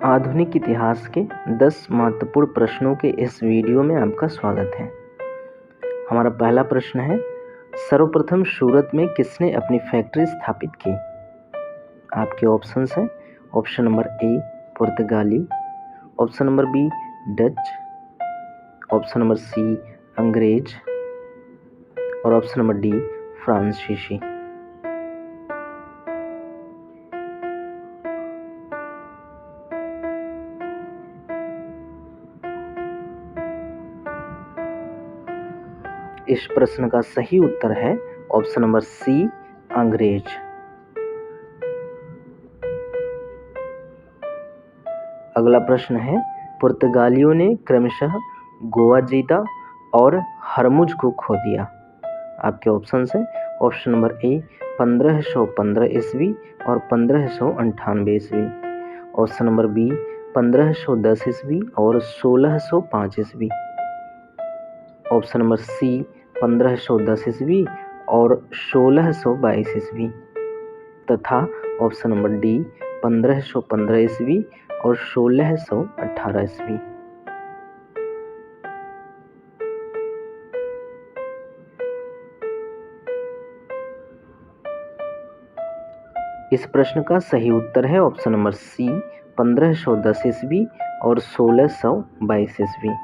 आधुनिक इतिहास के 10 महत्वपूर्ण प्रश्नों के इस वीडियो में आपका स्वागत है। हमारा पहला प्रश्न है, सर्वप्रथम सूरत में किसने अपनी फैक्ट्री स्थापित की? आपके ऑप्शंस हैं, ऑप्शन नंबर ए पुर्तगाली, option number B Dutch, option number C अंग्रेज और ऑप्शन नंबर डी फ्रांसीसी। इस प्रश्न का सही उत्तर है ऑप्शन नंबर सी अंग्रेज। अगला प्रश्न है, पुर्तगालियों ने क्रमशः गोवा जीता और हरमुज को खो दिया। आपके ऑप्शंस हैं, ऑप्शन नंबर ए 1515 ईस्वी और 1598 ईस्वी, ऑप्शन नंबर बी 1510 ईस्वी और 1605 ईस्वी, ऑप्शन नंबर सी 1510 ईस्वी और 1622 ईस्वी तथा ऑप्शन नंबर डी 1515 ईस्वी और 1618 ईस्वी। इस प्रश्न का सही उत्तर है ऑप्शन नंबर सी 1510 ईस्वी और 1622 ईस्वी।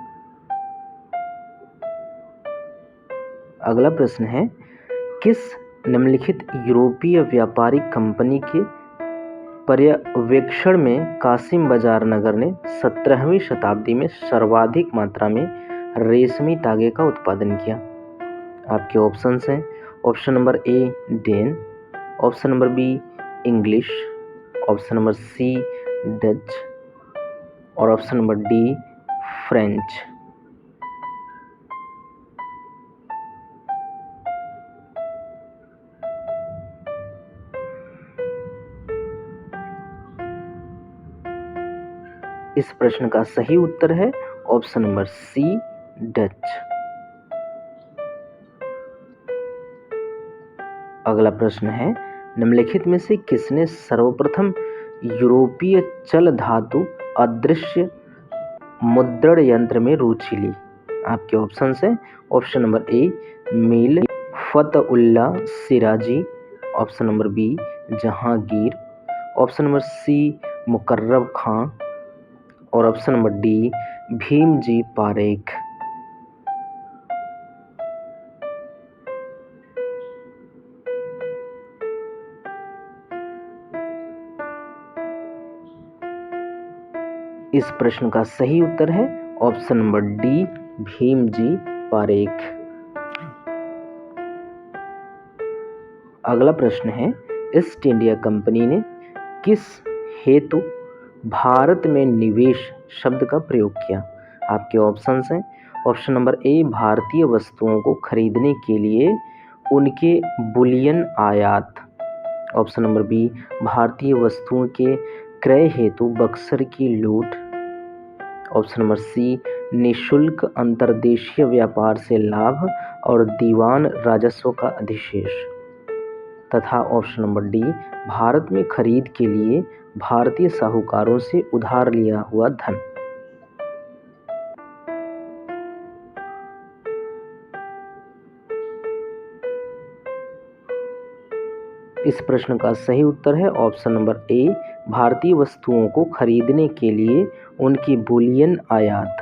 अगला प्रश्न है, किस निम्नलिखित यूरोपीय व्यापारिक कंपनी के पर्यवेक्षण में कासिम बाजार नगर ने 17वीं शताब्दी में सर्वाधिक मात्रा में रेशमी धागे का उत्पादन किया? आपके ऑप्शंस हैं, option number A Dane, option number B English, option number C Dutch और ऑप्शन नंबर डी फ्रेंच। इस प्रश्न का सही उत्तर है ऑप्शन नंबर सी डच। अगला प्रश्न है, निम्नलिखित में से किसने सर्वप्रथम यूरोपीय चल धातु अदृश्य मुद्रण यंत्र में रुचि ली? आपके ऑप्शंस हैं, option number A Mir Fathullah Shirazi, option number B Jahangir, option number C Muqarrab Khan और option number D Bhimji Parekh. इस प्रश्न का सही उत्तर है option number D Bhimji Parekh. अगला प्रश्न है, ईस्ट इंडिया कंपनी ने किस हेतु भारत में निवेश शब्द का प्रयोग किया? आपके ऑप्शंस हैं, ऑप्शन नंबर ए भारतीय वस्तुओं को खरीदने के लिए उनके बुलियन आयात, ऑप्शन नंबर बी भारतीय वस्तुओं के क्रय हेतु बक्सर की लूट, ऑप्शन नंबर सी निशुल्क अंतर्देशीय व्यापार से लाभ और दीवान राजस्व का अधिशेष तथा ऑप्शन नंबर डी भारत में खरीद के लिए भारतीय साहूकारों से उधार लिया हुआ धन। इस प्रश्न का सही उत्तर है ऑप्शन नंबर ए भारतीय वस्तुओं को खरीदने के लिए उनकी बुलियन आयात।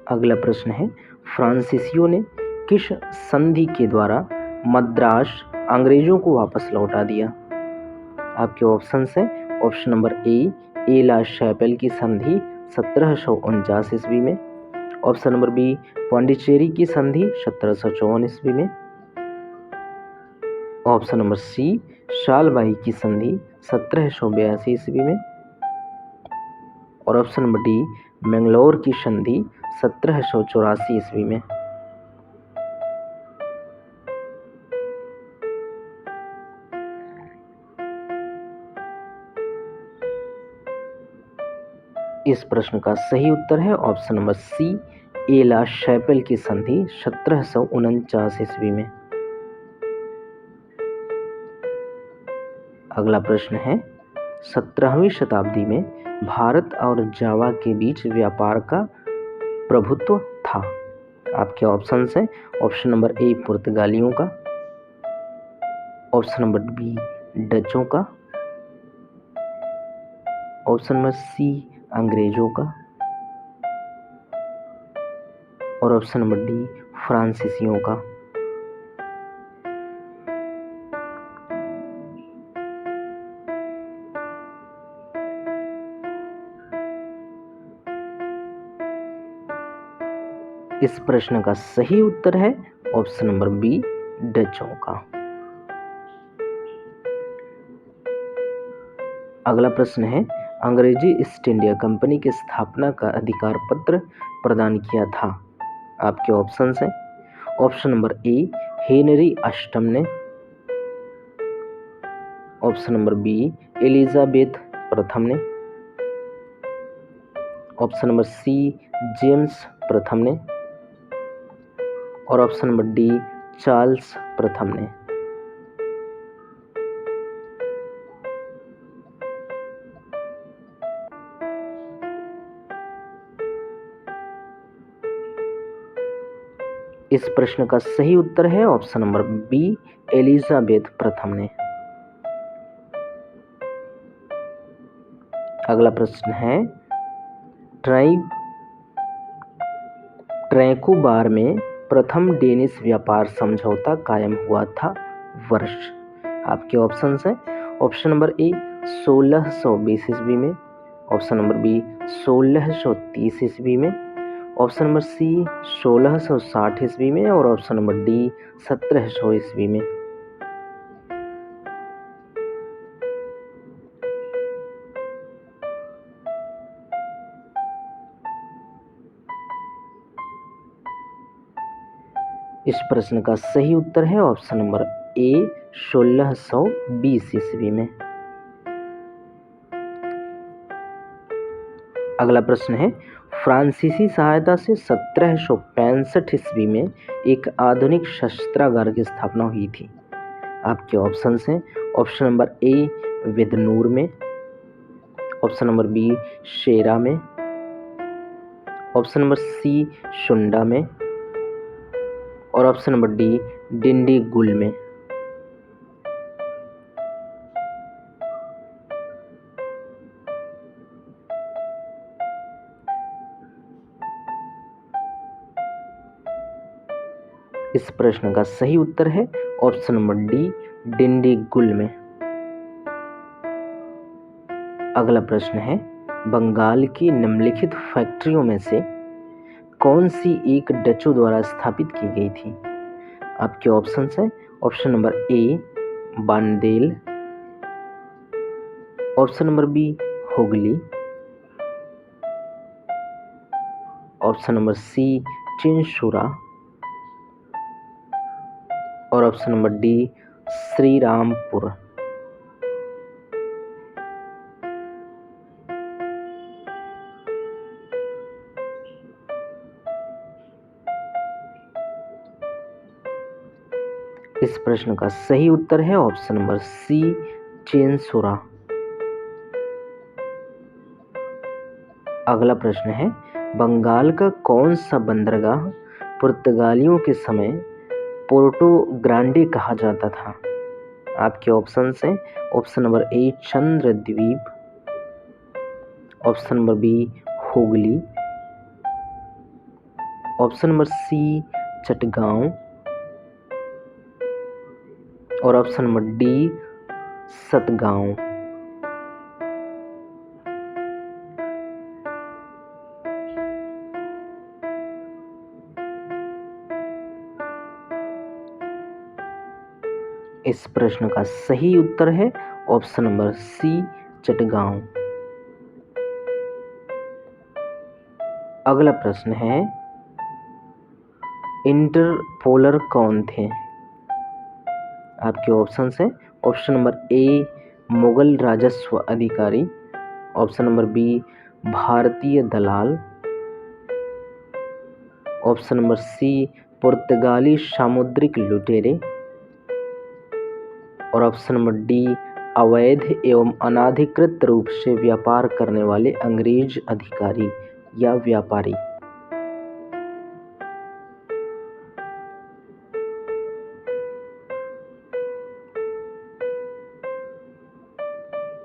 अगला प्रश्न है, फ्रांसीसियों ने किस संधि के द्वारा मद्रास अंग्रेजों को वापस लौटा दिया? आपके ऑप्शंस हैं, ऑप्शन नंबर ए ला शैपेल की संधि 1749 ईस्वी में, ऑप्शन नंबर बी पांडिचेरी की संधि 1754 ईस्वी में, ऑप्शन नंबर सी शालबाई की संधि 1782 ईस्वी में और ऑप्शन नंबर डी मैंगलोर की संधि 1784 ईस्वी में। इस प्रश्न का सही उत्तर है ऑप्शन नंबर सी एला शैपेल की संधि 1749 ईस्वी में। अगला प्रश्न है 17वीं शताब्दी में भारत और जावा के बीच व्यापार का प्रभुत्व था। आपके ऑप्शंस हैं ऑप्शन नंबर ए पुर्तगालियों का, ऑप्शन नंबर बी डचों का, ऑप्शन नंबर सी अंग्रेजों का और ऑप्शन नंबर डी फ्रांसीसियों का। इस प्रश्न का सही उत्तर है ऑप्शन नंबर बी डचों का। अगला प्रश्न है अंग्रेजी ईस्ट इंडिया कंपनी की स्थापना का अधिकार पत्र प्रदान किया था। आपके ऑप्शंस हैं ऑप्शन नंबर ए हेनरी अष्टम ने, ऑप्शन नंबर बी एलिजाबेथ प्रथम ने, ऑप्शन नंबर सी जेम्स प्रथम ने और ऑप्शन नंबर डी चार्ल्स प्रथम ने। इस प्रश्न का सही उत्तर है ऑप्शन नंबर बी एलिजाबेथ प्रथम ने। अगला प्रश्न है ट्रैंकोबार में प्रथम डेनिश व्यापार समझौता कायम हुआ था वर्ष। आपके ऑप्शंस हैं ऑप्शन नंबर ए 1620 ईस्वी में, ऑप्शन नंबर बी 1630 ईस्वी में, ऑप्शन नंबर सी 1660 ईस्वी में और ऑप्शन नंबर डी 1700 ईस्वी में। इस प्रश्न का सही उत्तर है ऑप्शन नंबर ए 1620 ईस्वी में। अगला प्रश्न है फ्रांसीसी सहायता से 1765 ईस्वी में एक आधुनिक शस्त्रागार की स्थापना हुई थी। आपके ऑप्शंस हैं ऑप्शन नंबर ए विदनूर में, ऑप्शन नंबर बी शेरा में, ऑप्शन नंबर सी शुंडा में और ऑप्शन नंबर डी डिंडीगुल में। इस प्रश्न का सही उत्तर है ऑप्शन नंबर डी डिंडीगुल में। अगला प्रश्न है बंगाल की निम्नलिखित फैक्ट्रियों में से कौन सी एक डचों द्वारा स्थापित की गई थी। आपके ऑप्शंस हैं option number A Bandel, option number B Hooghly, option number C Chinsurah और ऑप्शन नंबर डी श्रीरामपुर। इस प्रश्न का सही उत्तर है ऑप्शन नंबर सी चिंसुरा। अगला प्रश्न है बंगाल का कौन सा बंदरगाह पुर्तगालियों के समय पोर्टो ग्रांडे कहा जाता था। आपके ऑप्शंस हैं option number A Chandradwip, option number B Hooghly, option number C Chittagong और ऑप्शन नंबर डी सतगांव। इस प्रश्न का सही उत्तर है ऑप्शन नंबर सी चटगांव। अगला प्रश्न है इंटरपोलर कौन थे। आपके ऑप्शंस हैं ऑप्शन नंबर ए मुगल राजस्व अधिकारी, ऑप्शन नंबर बी भारतीय दलाल, ऑप्शन नंबर सी पुर्तगाली सामुद्रिक लुटेरे और ऑप्शन नंबर डी अवैध एवं अनाधिकृत रूप से व्यापार करने वाले अंग्रेज अधिकारी या व्यापारी।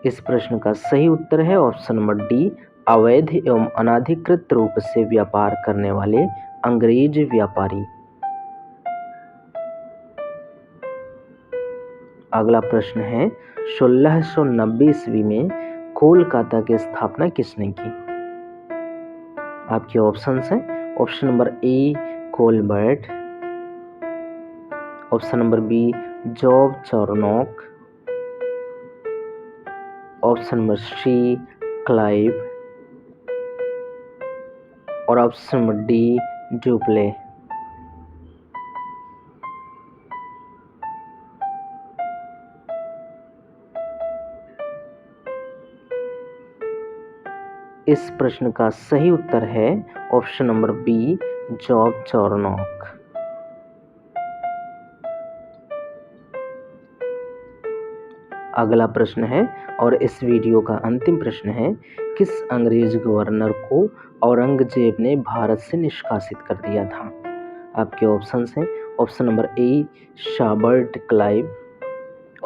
इस प्रश्न का सही उत्तर है ऑप्शन नंबर डी, अवैध एवं अनाधिकृत रूप से व्यापार करने वाले अंग्रेज व्यापारी। अगला प्रश्न है 1690 ईस्वी में कोलकाता की स्थापना किसने की? आपके ऑप्शंस हैं option number A Colbert, option number B Job Charnock, option number C Clive और ऑप्शन नंबर डी ड्यूप्ले। इस प्रश्न का सही उत्तर है option number B Job Charnock. अगला प्रश्न है और इस वीडियो का अंतिम प्रश्न है, किस अंग्रेज गवर्नर को औरंगजेब ने भारत से निष्कासित कर दिया था? आपके ऑप्शंस हैं option number A Robert Clive,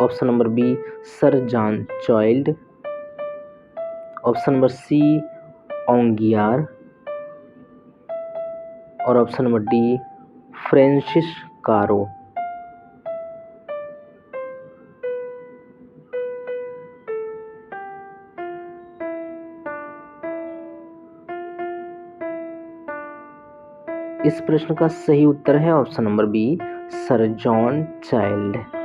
option number B sir John Child, option number C Aungier और ऑप्शन नंबर डी फ्रांसिस कारो। इस प्रश्न का सही उत्तर है option number B sir John child.